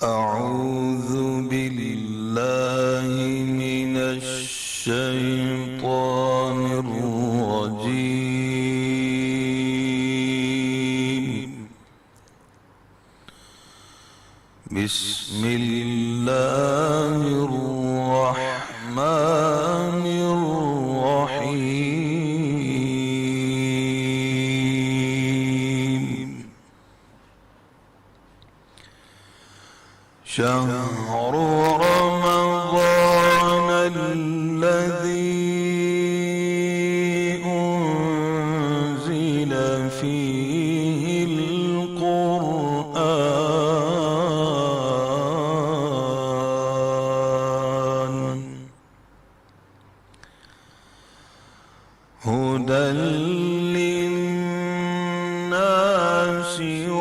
أعوذ بالله من الشيطان الرجيم. بسم الله الرحمن الرحيم. شهر رمضان الذي أنزل فيه القرآن هدى للناس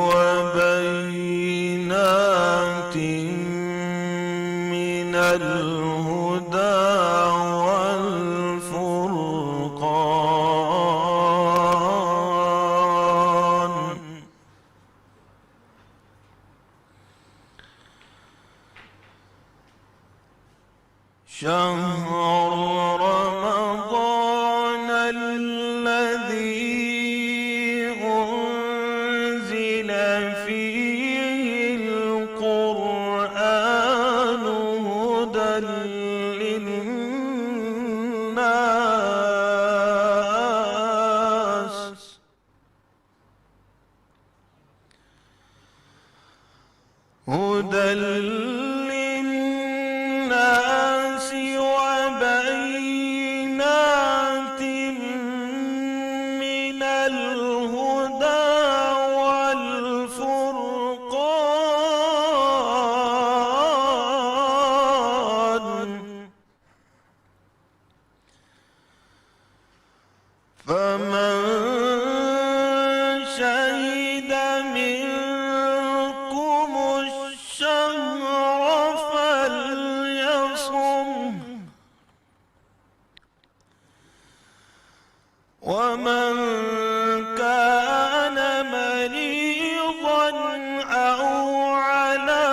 وبينات من الهدى والفرقان. شهر رمضان الذي أنزل فيه القرآن هدى للناس وبينات من الهدى والفرقان. فمن شهد منكم الشهر فليصم، ومن كان مريضا أو على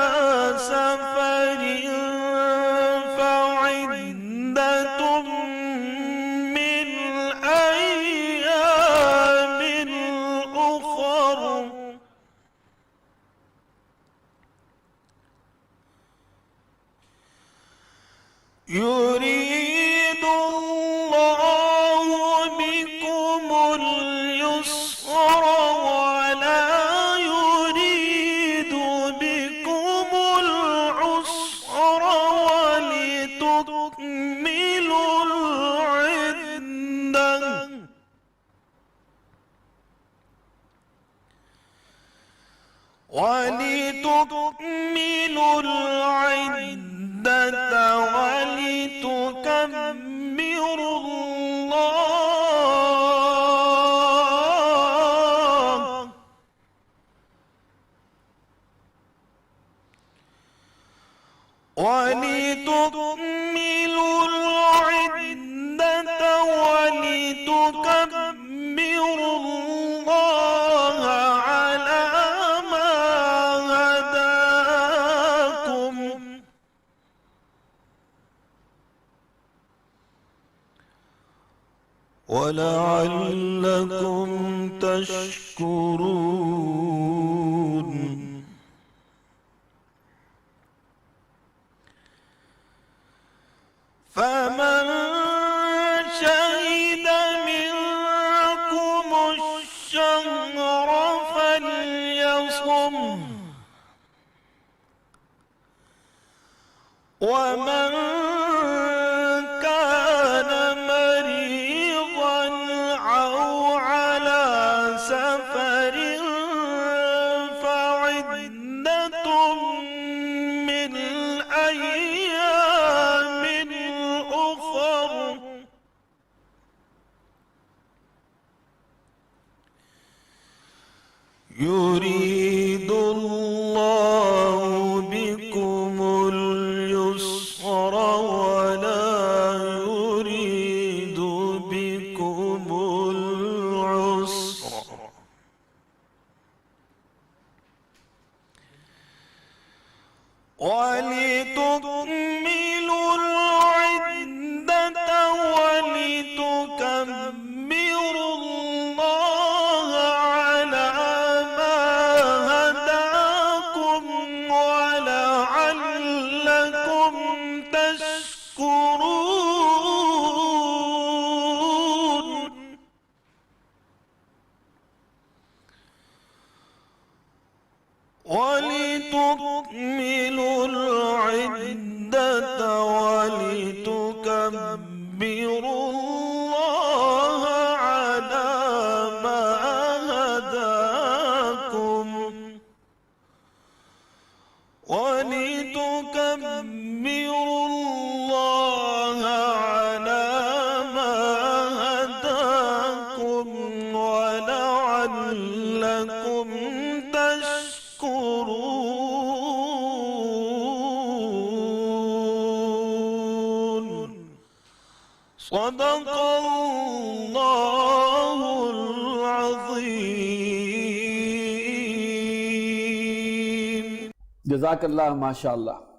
سفر فعدة من أيام أخر. يريد الله بكم اليسر ولا يريد بكم العسر ولتكملوا العدة ولتكبروا الله ولتكملوا العدة ولتكبروا الله على ما هداكم ولعلكم تشكرون. فمن شهد منكم الشهر فليصم، ومن كان مريضا أو على سفر فعدة من أيام أخر. يريد الله بكم اليسر ولا يريد بكم العسر. ولتكملوا العدة ولتكبروا الله على ما هداكم ولعلكم تشكرون ولتكملوا العدة ولتكبروا الله على ما هداكم ولتكبروا الله على ما هداكم ولعلكم تشكرون. صدق الله العظيم. جزاك الله ما شاء الله.